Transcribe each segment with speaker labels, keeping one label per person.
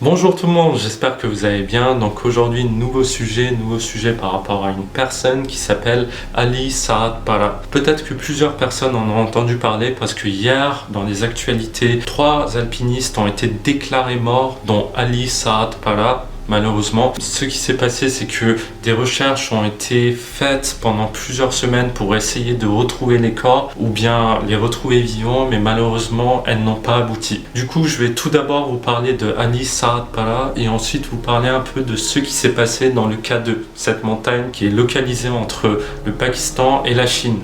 Speaker 1: Bonjour tout le monde, j'espère que vous allez bien. Donc aujourd'hui, nouveau sujet par rapport à une personne qui s'appelle Ali Saad Para. Peut-être que plusieurs personnes en ont entendu parler parce que hier, dans les actualités, 3 alpinistes ont été déclarés morts, dont Ali Saad Para. Malheureusement, ce qui s'est passé, c'est que des recherches ont été faites pendant plusieurs semaines pour essayer de retrouver les corps ou bien les retrouver vivants, mais malheureusement, elles n'ont pas abouti. Du coup, je vais tout d'abord vous parler de Ali Saad Para et ensuite vous parler un peu de ce qui s'est passé dans le cas de cette montagne qui est localisée entre le Pakistan et la Chine.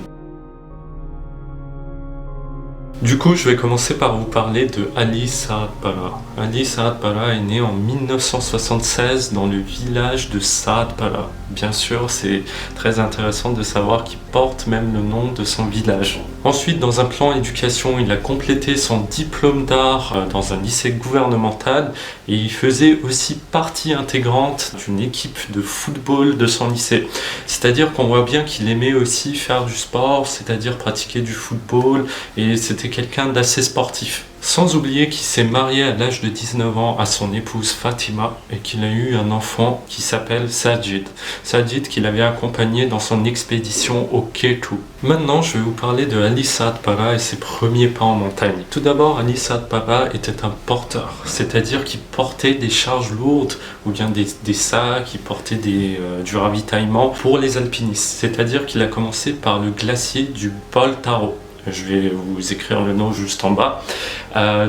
Speaker 1: Du coup, je vais commencer par vous parler de Ali Saad Para. Ali Saad Para est né en 1976 dans le village de Saad Para. Bien sûr, c'est très intéressant de savoir qu'il porte même le nom de son village. Ensuite, dans un plan éducation, il a complété son diplôme d'art dans un lycée gouvernemental et il faisait aussi partie intégrante d'une équipe de football de son lycée. C'est-à-dire qu'on voit bien qu'il aimait aussi faire du sport, c'est-à-dire pratiquer du football, et c'était quelqu'un d'assez sportif. Sans oublier qu'il s'est marié à l'âge de 19 ans à son épouse Fatima et qu'il a eu un enfant qui s'appelle Sajid. Sajid qu'il avait accompagné dans son expédition au K2. Maintenant, je vais vous parler de Ali Saad Para et ses premiers pas en montagne. Tout d'abord, Ali Saad Para était un porteur, c'est-à-dire qu'il portait des charges lourdes ou bien des sacs, il portait du ravitaillement pour les alpinistes. C'est-à-dire qu'il a commencé par le glacier du Boltaro. Je vais vous écrire le nom juste en bas.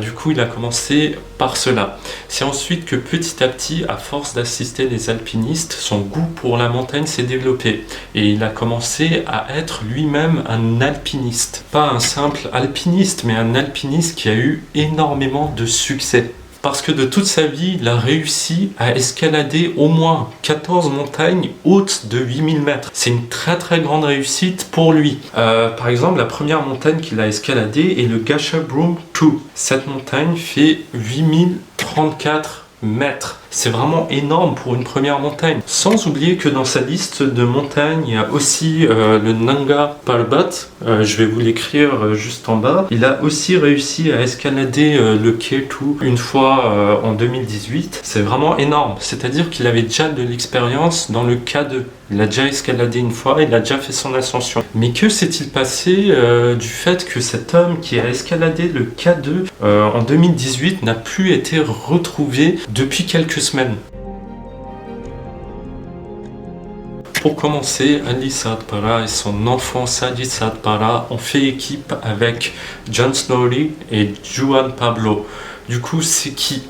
Speaker 1: Du coup, il a commencé par cela. C'est ensuite que petit à petit, à force d'assister les alpinistes, son goût pour la montagne s'est développé. Et il a commencé à être lui-même un alpiniste. Pas un simple alpiniste, mais un alpiniste qui a eu énormément de succès. Parce que de toute sa vie, il a réussi à escalader au moins 14 montagnes hautes de 8000 mètres. C'est une très très grande réussite pour lui. Par exemple, la première montagne qu'il a escaladée est le Gasherbrum 2. Cette montagne fait 8034 mètres. C'est vraiment énorme pour une première montagne. Sans oublier que dans sa liste de montagnes, il y a aussi le Nanga Parbat. Je vais vous l'écrire juste en bas. Il a aussi réussi à escalader le K2 une fois en 2018. C'est vraiment énorme. C'est-à-dire qu'il avait déjà de l'expérience dans le K2. Il a déjà escaladé une fois, il a déjà fait son ascension. Mais que s'est-il passé du fait que cet homme qui a escaladé le K2 en 2018 n'a plus été retrouvé depuis quelques semaines? Pour commencer, Ali Saad Para et son enfant Sajid Saad Para ont fait équipe avec John Snorri et Juan Pablo. Du coup, c'est qui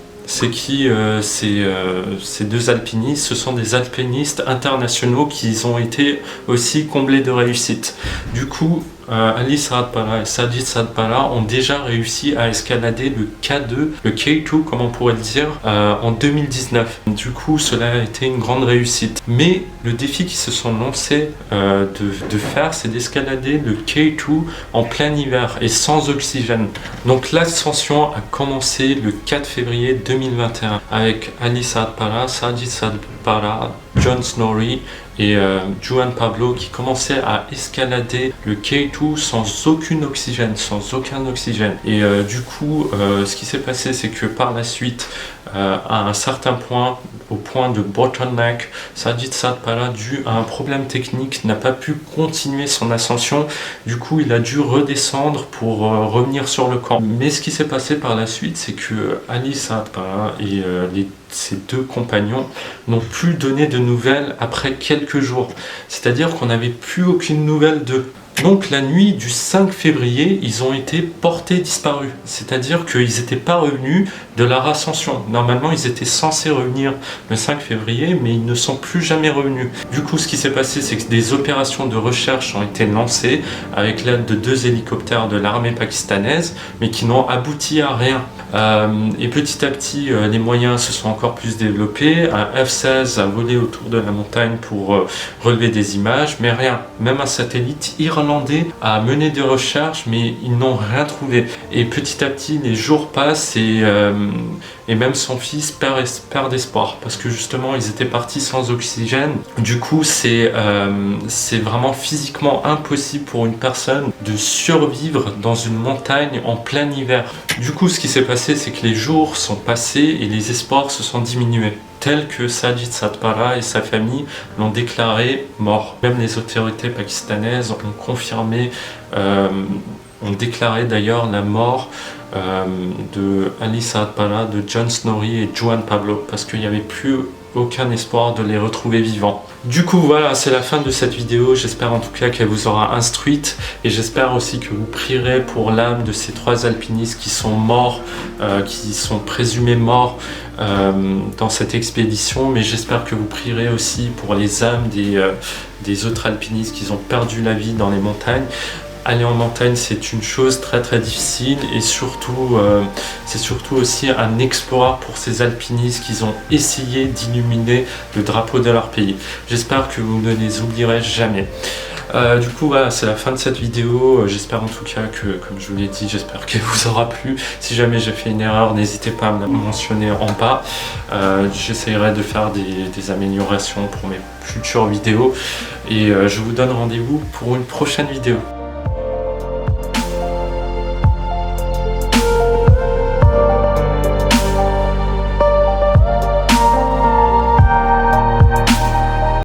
Speaker 1: ces deux alpinistes? Ce sont des alpinistes internationaux qui ont été aussi comblés de réussite. Du coup, Ali Saad Para et Sajid Saad Para ont déjà réussi à escalader le K2, le K2 comme on pourrait le dire, en 2019. Du coup, cela a été une grande réussite. Mais le défi qu'ils se sont lancés de faire, c'est d'escalader le K2 en plein hiver et sans oxygène. Donc l'ascension a commencé le 4 février 2021 avec Ali Saad Para, Sajid Saad Para, John Snorri et Juan Pablo qui commençaient à escalader le K2 sans aucun oxygène. Et du coup, ce qui s'est passé, c'est que par la suite, à un certain point, au point de bottleneck, Sajid Saad Para, dû à un problème technique, n'a pas pu continuer son ascension. Du coup, il a dû redescendre pour revenir sur le camp. Mais ce qui s'est passé par la suite, c'est que Ali Saad Para et ses 2 compagnons n'ont plus donné de nouvelles après quelques jours. C'est-à-dire qu'on n'avait plus aucune nouvelle d'eux. Donc la nuit du 5 février, ils ont été portés disparus. C'est-à-dire qu'ils n'étaient pas revenus de leur ascension. Normalement, ils étaient censés revenir le 5 février, mais ils ne sont plus jamais revenus. Du coup, ce qui s'est passé, c'est que des opérations de recherche ont été lancées avec l'aide de 2 hélicoptères de l'armée pakistanaise, mais qui n'ont abouti à rien. Et petit à petit, les moyens se sont encore plus développés. Un F-16 a volé autour de la montagne pour relever des images, mais rien. Même un satellite irlandais Irlandais a mené des recherches, mais ils n'ont rien trouvé. Et petit à petit, les jours passent et même son fils perd espoir parce que justement, ils étaient partis sans oxygène. Du coup, c'est vraiment physiquement impossible pour une personne de survivre dans une montagne en plein hiver. Du coup, ce qui s'est passé, c'est que les jours sont passés et les espoirs se sont diminués, tel que Sajid Satpara et sa famille l'ont déclaré mort. Même les autorités pakistanaises ont confirmé, ont déclaré d'ailleurs la mort de Ali Satpara, de John Snorri et Juan Pablo, parce qu'il n'y avait plus aucun espoir de les retrouver vivants. Du coup voilà, c'est la fin de cette vidéo. J'espère en tout cas qu'elle vous aura instruite et j'espère aussi que vous prierez pour l'âme de ces 3 alpinistes qui sont morts, qui sont présumés morts dans cette expédition, mais j'espère que vous prierez aussi pour les âmes des autres alpinistes qui ont perdu la vie dans les montagnes. Aller en montagne, c'est une chose très très difficile et surtout, c'est surtout aussi un exploit pour ces alpinistes qui ont essayé d'illuminer le drapeau de leur pays. J'espère que vous ne les oublierez jamais. Du coup voilà, c'est la fin de cette vidéo. J'espère en tout cas que, comme je vous l'ai dit, j'espère qu'elle vous aura plu. Si jamais j'ai fait une erreur, n'hésitez pas à me la mentionner en bas. J'essaierai de faire des améliorations pour mes futures vidéos et je vous donne rendez-vous pour une prochaine vidéo.